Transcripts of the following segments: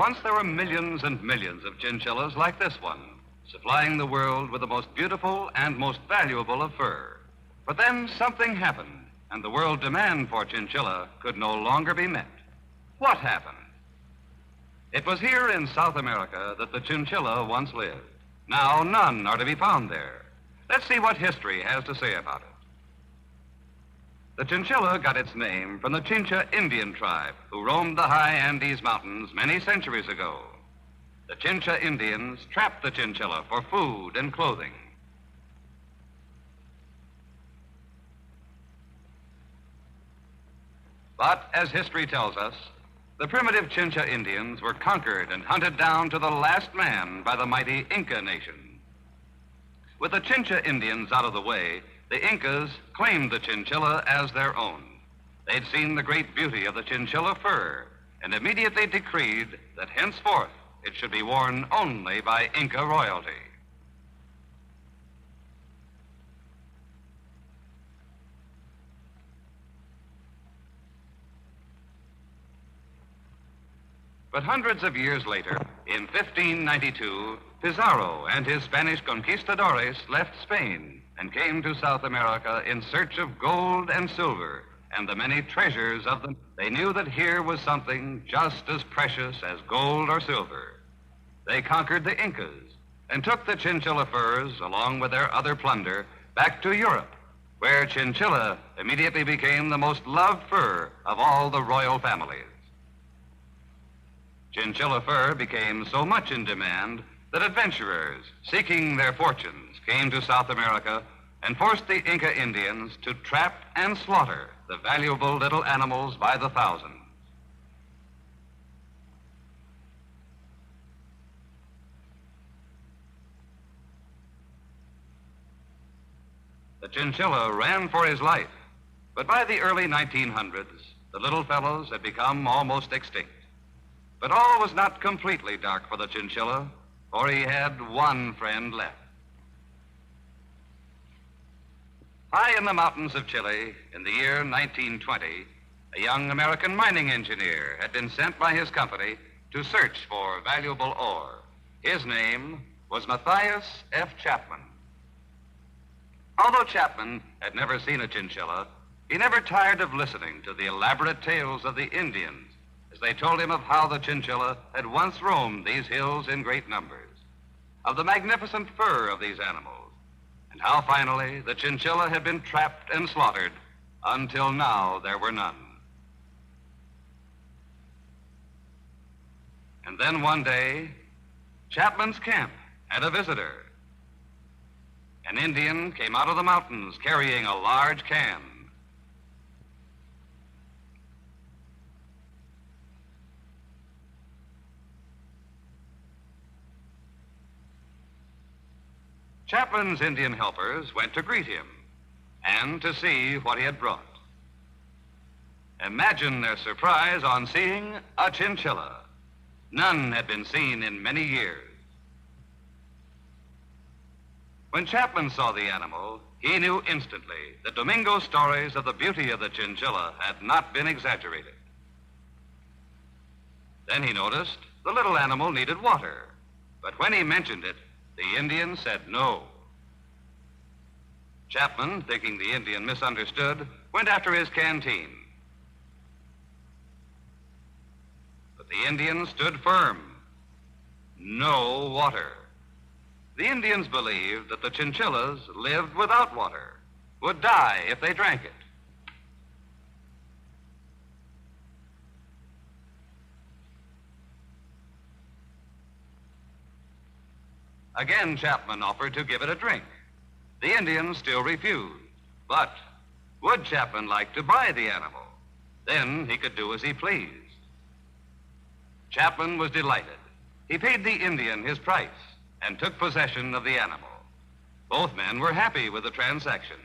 Once there were millions and millions of chinchillas like this one, supplying the world with the most beautiful and most valuable of fur. But then something happened, and the world demand for chinchilla could no longer be met. What happened? It was here in South America that the chinchilla once lived. Now none are to be found there. Let's see what history has to say about it. The chinchilla got its name from the Chincha Indian tribe who roamed the high Andes Mountains many centuries ago. The Chincha Indians trapped the chinchilla for food and clothing. But as history tells us, the primitive Chincha Indians were conquered and hunted down to the last man by the mighty Inca nation. With the Chincha Indians out of the way, the Incas claimed the chinchilla as their own. They'd seen the great beauty of the chinchilla fur and immediately decreed that henceforth it should be worn only by Inca royalty. But hundreds of years later, in 1592, Pizarro and his Spanish conquistadores left Spain and came to South America in search of gold and silver and the many treasures of them. They knew that here was something just as precious as gold or silver. They conquered the Incas and took the chinchilla furs, along with their other plunder, back to Europe, where chinchilla immediately became the most loved fur of all the royal families. Chinchilla fur became so much in demand that adventurers seeking their fortunes came to South America and forced the Inca Indians to trap and slaughter the valuable little animals by the thousands. The chinchilla ran for his life, but by the early 1900s, the little fellows had become almost extinct. But all was not completely dark for the chinchilla, for he had one friend left. High in the mountains of Chile, in the year 1920, a young American mining engineer had been sent by his company to search for valuable ore. His name was Matthias F. Chapman. Although Chapman had never seen a chinchilla, he never tired of listening to the elaborate tales of the Indians as they told him of how the chinchilla had once roamed these hills in great numbers, of the magnificent fur of these animals, and how finally the chinchilla had been trapped and slaughtered until now there were none. And then one day, Chapman's camp had a visitor. An Indian came out of the mountains carrying a large can. Chapman's Indian helpers went to greet him and to see what he had brought. Imagine their surprise on seeing a chinchilla. None had been seen in many years. When Chapman saw the animal, he knew instantly that Domingo's stories of the beauty of the chinchilla had not been exaggerated. Then he noticed the little animal needed water, but when he mentioned it, the Indian said no. Chapman, thinking the Indian misunderstood, went after his canteen. But the Indian stood firm. No water. The Indians believed that the chinchillas lived without water, would die if they drank it. Again, Chapman offered to give it a drink. The Indians still refused. But would Chapman like to buy the animal? Then he could do as he pleased. Chapman was delighted. He paid the Indian his price and took possession of the animal. Both men were happy with the transaction.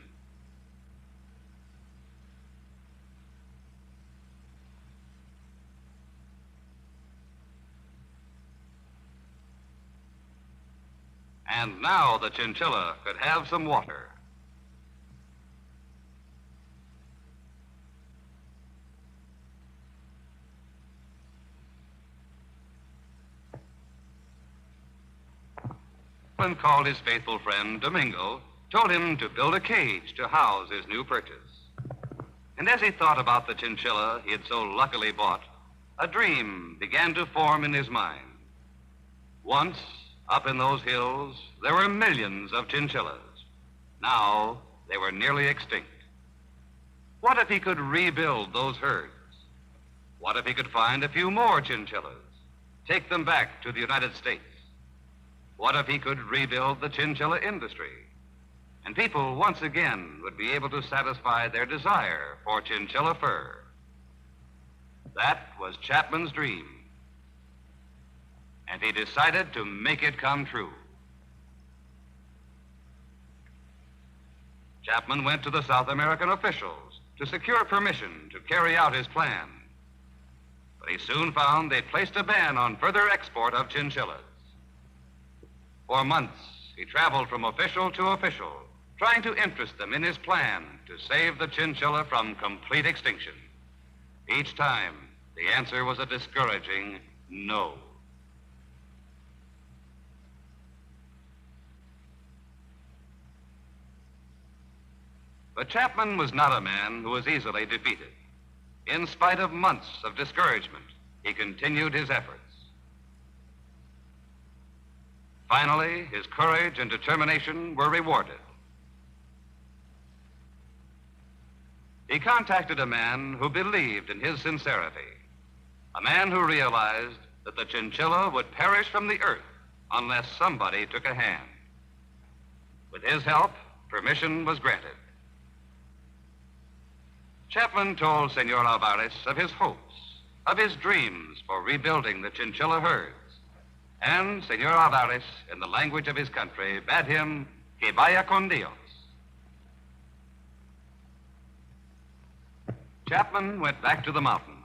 And now the chinchilla could have some water. Chapman called his faithful friend Domingo, told him to build a cage to house his new purchase. And as he thought about the chinchilla he had so luckily bought, a dream began to form in his mind. Once, up in those hills, there were millions of chinchillas. Now, they were nearly extinct. What if he could rebuild those herds? What if he could find a few more chinchillas, take them back to the United States? What if he could rebuild the chinchilla industry? And people once again would be able to satisfy their desire for chinchilla fur. That was Chapman's dream. And he decided to make it come true. Chapman went to the South American officials to secure permission to carry out his plan. But he soon found they'd placed a ban on further export of chinchillas. For months, he traveled from official to official, trying to interest them in his plan to save the chinchilla from complete extinction. Each time, the answer was a discouraging no. But Chapman was not a man who was easily defeated. In spite of months of discouragement, he continued his efforts. Finally, his courage and determination were rewarded. He contacted a man who believed in his sincerity, a man who realized that the chinchilla would perish from the earth unless somebody took a hand. With his help, permission was granted. Chapman told Senor Alvarez of his hopes, of his dreams for rebuilding the chinchilla herds. And Senor Alvarez, in the language of his country, bade him que vaya con Dios. Chapman went back to the mountains,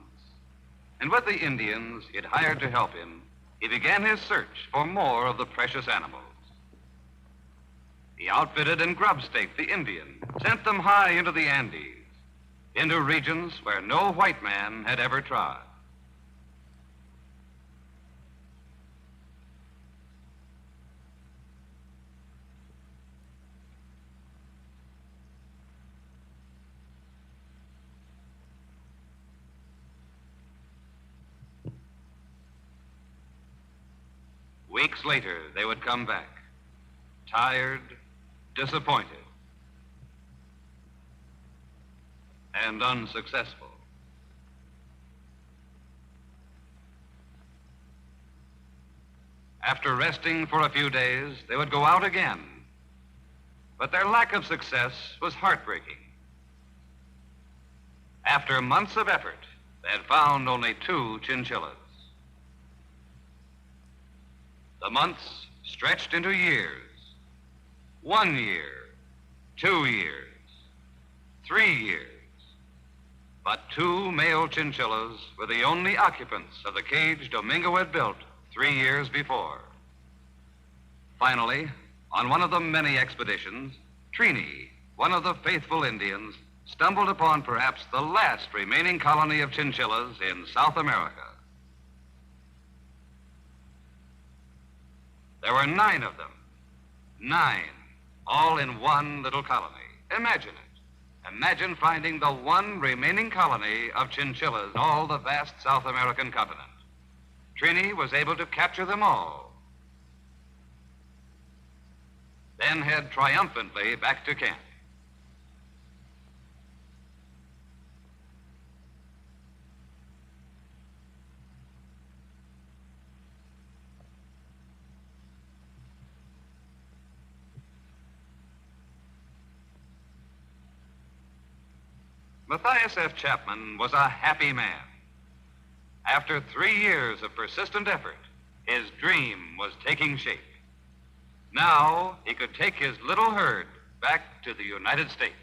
and with the Indians he had hired to help him, he began his search for more of the precious animals. He outfitted and grub-staked the Indian, sent them high into the Andes, into regions where no white man had ever trod. Weeks later, they would come back, tired, disappointed, and unsuccessful. After resting for a few days, they would go out again. But their lack of success was heartbreaking. After months of effort, they had found only 2 chinchillas. The months stretched into years. 1 year, 2 years, 3 years. But 2 male chinchillas were the only occupants of the cage Domingo had built 3 years before. Finally, on one of the many expeditions, Trini, one of the faithful Indians, stumbled upon perhaps the last remaining colony of chinchillas in South America. There were 9 of them. 9, all in one little colony. Imagine it. Imagine finding the one remaining colony of chinchillas in all the vast South American continent. Trini was able to capture them all, then head triumphantly back to camp. Matthias F. Chapman was a happy man. After 3 years of persistent effort, his dream was taking shape. Now he could take his little herd back to the United States.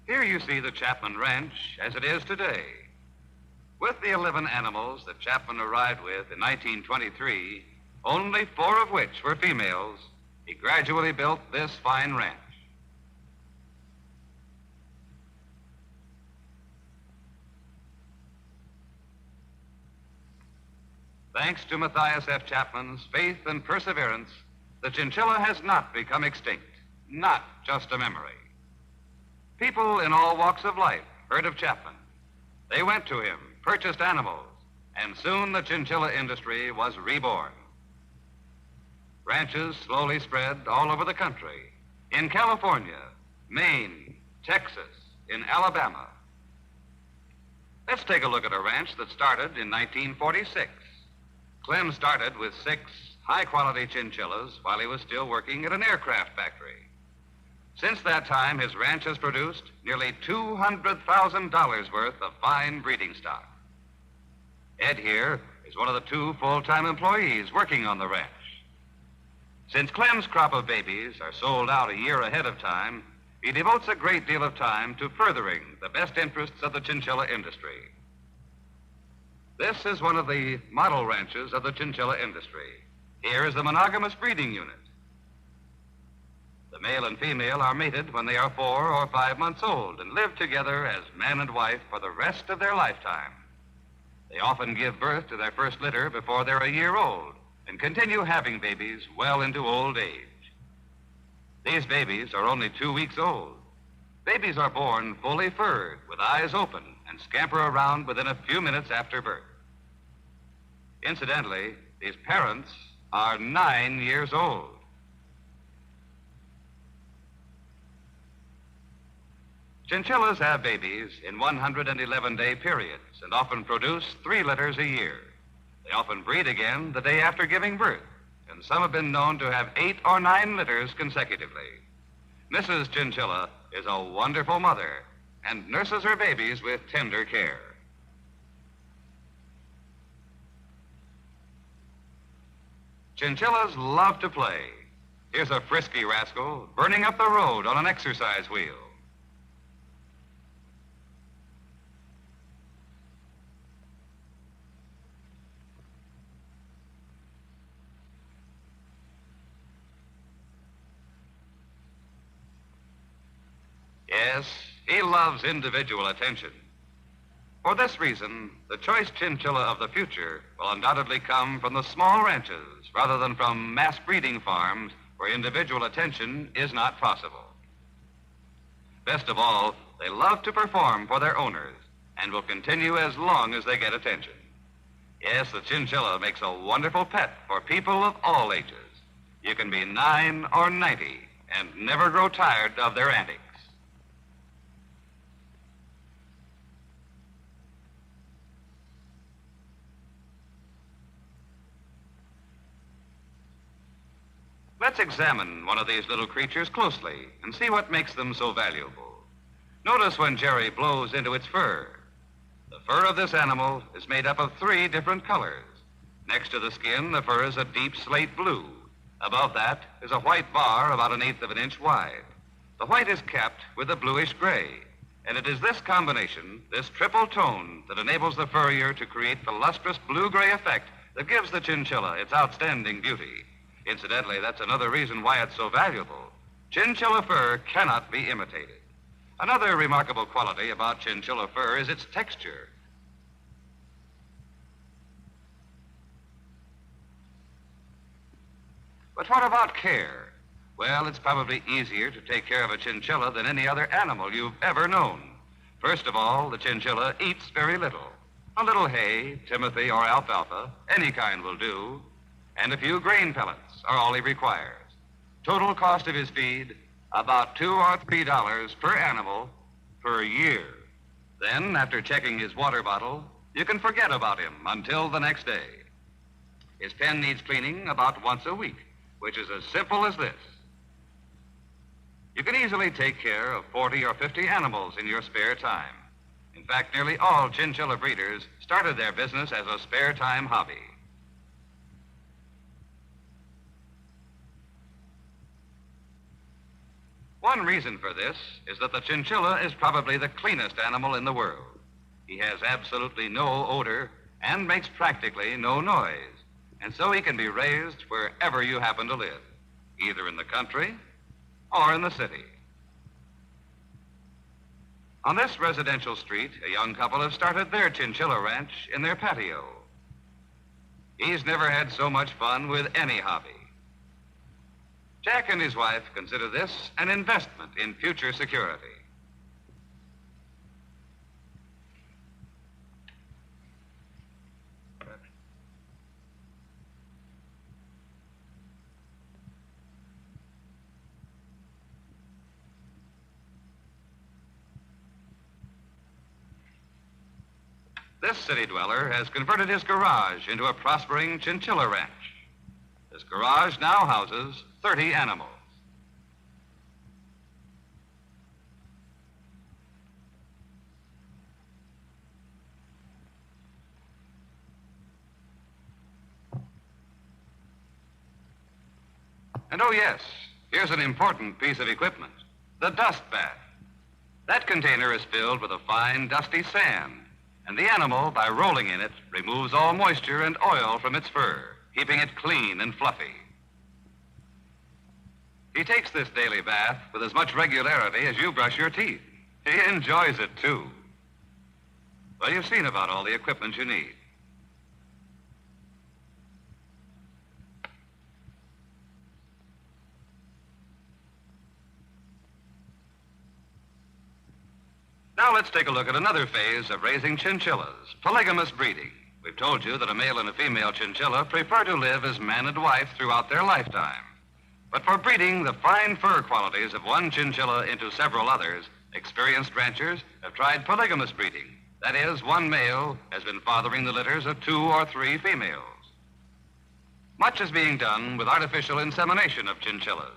Here you see the Chapman Ranch as it is today. With the 11 animals that Chapman arrived with in 1923, only 4 of which were females, he gradually built this fine ranch. Thanks to Matthias F. Chapman's faith and perseverance, the chinchilla has not become extinct, not just a memory. People in all walks of life heard of Chapman. They went to him, purchased animals, and soon the chinchilla industry was reborn. Ranches slowly spread all over the country, in California, Maine, Texas, in Alabama. Let's take a look at a ranch that started in 1946. Clem started with 6 high-quality chinchillas while he was still working at an aircraft factory. Since that time, his ranch has produced nearly $200,000 worth of fine breeding stock. Ed here is one of the 2 full-time employees working on the ranch. Since Clem's crop of babies are sold out a year ahead of time, he devotes a great deal of time to furthering the best interests of the chinchilla industry. This is one of the model ranches of the chinchilla industry. Here is the monogamous breeding unit. The male and female are mated when they are 4 or 5 months old and live together as man and wife for the rest of their lifetime. They often give birth to their first litter before they're a year old and continue having babies well into old age. These babies are only 2 weeks old. Babies are born fully furred with eyes open and scamper around within a few minutes after birth. Incidentally, these parents are 9 years old. Chinchillas have babies in 111-day periods and often produce 3 litters a year. They often breed again the day after giving birth, and some have been known to have 8 or 9 litters consecutively. Mrs. Chinchilla is a wonderful mother and nurses her babies with tender care. Chinchillas love to play. Here's a frisky rascal burning up the road on an exercise wheel. Yes, he loves individual attention. For this reason, the choice chinchilla of the future will undoubtedly come from the small ranches rather than from mass breeding farms where individual attention is not possible. Best of all, they love to perform for their owners and will continue as long as they get attention. Yes, the chinchilla makes a wonderful pet for people of all ages. You can be 9 or 90 and never grow tired of their antics. Let's examine one of these little creatures closely and see what makes them so valuable. Notice when Jerry blows into its fur. The fur of this animal is made up of 3 different colors. Next to the skin, the fur is a deep slate blue. Above that is a white bar about 1/8 of an inch wide. The white is capped with a bluish gray, and it is this combination, this triple tone, that enables the furrier to create the lustrous blue-gray effect that gives the chinchilla its outstanding beauty. Incidentally, that's another reason why it's so valuable. Chinchilla fur cannot be imitated. Another remarkable quality about chinchilla fur is its texture. But what about care? Well, it's probably easier to take care of a chinchilla than any other animal you've ever known. First of all, the chinchilla eats very little. A little hay, timothy, or alfalfa, any kind will do, and a few grain pellets are all he requires. Total cost of his feed, about $2 or $3 per animal per year. Then, after checking his water bottle, you can forget about him until the next day. His pen needs cleaning about once a week, which is as simple as this. You can easily take care of 40 or 50 animals in your spare time. In fact, nearly all chinchilla breeders started their business as a spare time hobby. One reason for this is that the chinchilla is probably the cleanest animal in the world. He has absolutely no odor and makes practically no noise, and so he can be raised wherever you happen to live, either in the country or in the city. On this residential street, a young couple have started their chinchilla ranch in their patio. He's never had so much fun with any hobby. Jack and his wife consider this an investment in future security. This city dweller has converted his garage into a prospering chinchilla ranch. This garage now houses 30 animals. And oh yes, here's an important piece of equipment, the dust bath. That container is filled with a fine, dusty sand, and the animal, by rolling in it, removes all moisture and oil from its fur, keeping it clean and fluffy. He takes this daily bath with as much regularity as you brush your teeth. He enjoys it, too. Well, you've seen about all the equipment you need. Now let's take a look at another phase of raising chinchillas, polygamous breeding. We've told you that a male and a female chinchilla prefer to live as man and wife throughout their lifetime. But for breeding the fine fur qualities of one chinchilla into several others, experienced ranchers have tried polygamous breeding. That is, one male has been fathering the litters of 2 or 3 females. Much is being done with artificial insemination of chinchillas.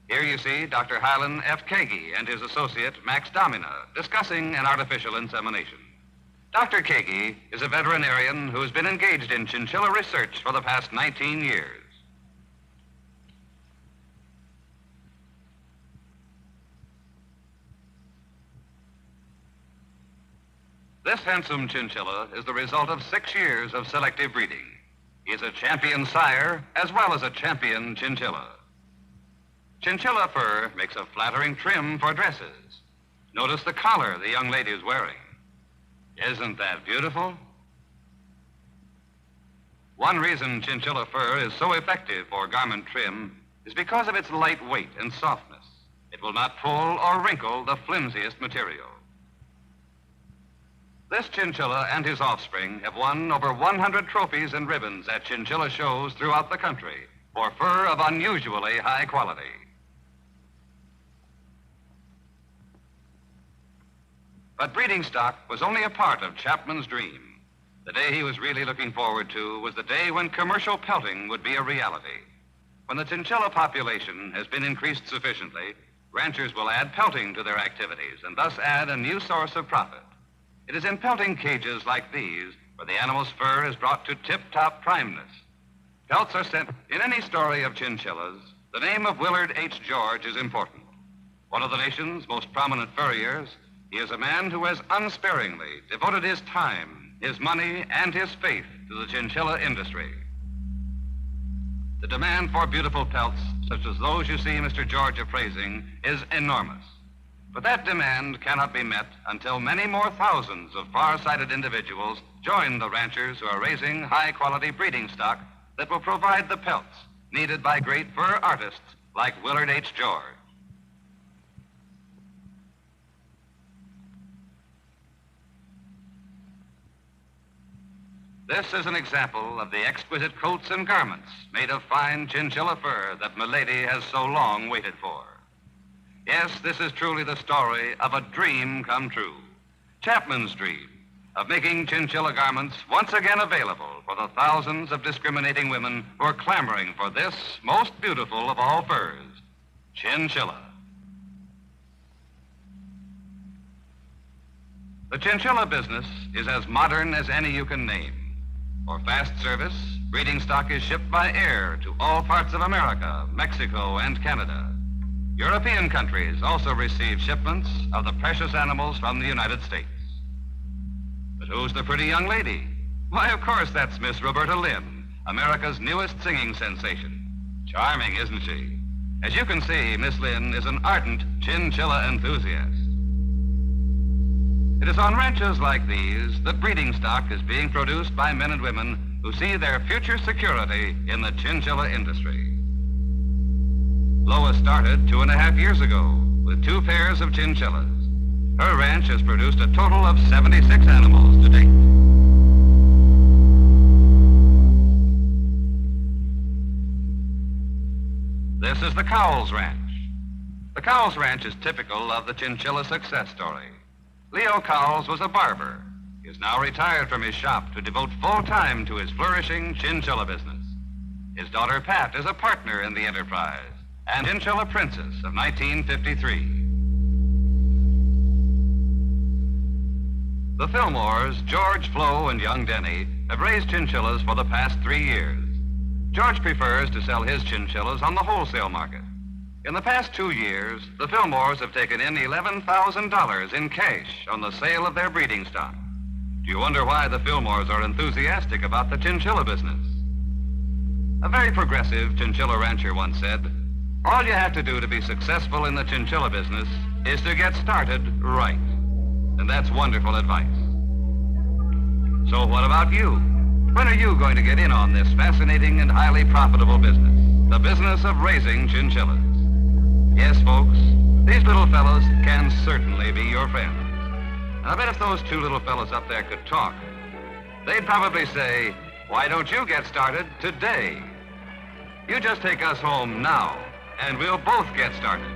Here you see Dr. Highland F. Kagi and his associate, Max Domina, discussing an artificial insemination. Dr. Kagi is a veterinarian who has been engaged in chinchilla research for the past 19 years. This handsome chinchilla is the result of 6 years of selective breeding. He is a champion sire as well as a champion chinchilla. Chinchilla fur makes a flattering trim for dresses. Notice the collar the young lady is wearing. Isn't that beautiful? One reason chinchilla fur is so effective for garment trim is because of its light weight and softness. It will not pull or wrinkle the flimsiest material. This chinchilla and his offspring have won over 100 trophies and ribbons at chinchilla shows throughout the country for fur of unusually high quality. But breeding stock was only a part of Chapman's dream. The day he was really looking forward to was the day when commercial pelting would be a reality. When the chinchilla population has been increased sufficiently, ranchers will add pelting to their activities and thus add a new source of profit. It is in pelting cages like these where the animal's fur is brought to tip-top primeness. Pelts are sent. In any story of chinchillas, the name of Willard H. George is important. One of the nation's most prominent furriers, he is a man who has unsparingly devoted his time, his money, and his faith to the chinchilla industry. The demand for beautiful pelts, such as those you see Mr. George appraising, is enormous. But that demand cannot be met until many more thousands of far-sighted individuals join the ranchers who are raising high-quality breeding stock that will provide the pelts needed by great fur artists like Willard H. George. This is an example of the exquisite coats and garments made of fine chinchilla fur that Milady has so long waited for. Yes, this is truly the story of a dream come true. Chapman's dream of making chinchilla garments once again available for the thousands of discriminating women who are clamoring for this most beautiful of all furs, chinchilla. The chinchilla business is as modern as any you can name. For fast service, breeding stock is shipped by air to all parts of America, Mexico, and Canada. European countries also receive shipments of the precious animals from the United States. But who's the pretty young lady? Why, of course, that's Miss Roberta Lynn, America's newest singing sensation. Charming, isn't she? As you can see, Miss Lynn is an ardent chinchilla enthusiast. It is on ranches like these that breeding stock is being produced by men and women who see their future security in the chinchilla industry. Lois started 2.5 years ago with 2 pairs of chinchillas. Her ranch has produced a total of 76 animals to date. This is the Cowles Ranch. The Cowles Ranch is typical of the chinchilla success story. Leo Cowles was a barber. He is now retired from his shop to devote full time to his flourishing chinchilla business. His daughter Pat is a partner in the enterprise and Chinchilla Princess of 1953. The Fillmores, George, Flo, and young Denny, have raised chinchillas for the past 3 years. George prefers to sell his chinchillas on the wholesale market. In the past 2 years, the Fillmores have taken in $11,000 in cash on the sale of their breeding stock. Do you wonder why the Fillmores are enthusiastic about the chinchilla business? A very progressive chinchilla rancher once said, "All you have to do to be successful in the chinchilla business is to get started right." And that's wonderful advice. So what about you? When are you going to get in on this fascinating and highly profitable business? The business of raising chinchillas. Yes, folks, these little fellows can certainly be your friends. And I bet if those 2 little fellows up there could talk, they'd probably say, "Why don't you get started today? You just take us home now, and we'll both get started."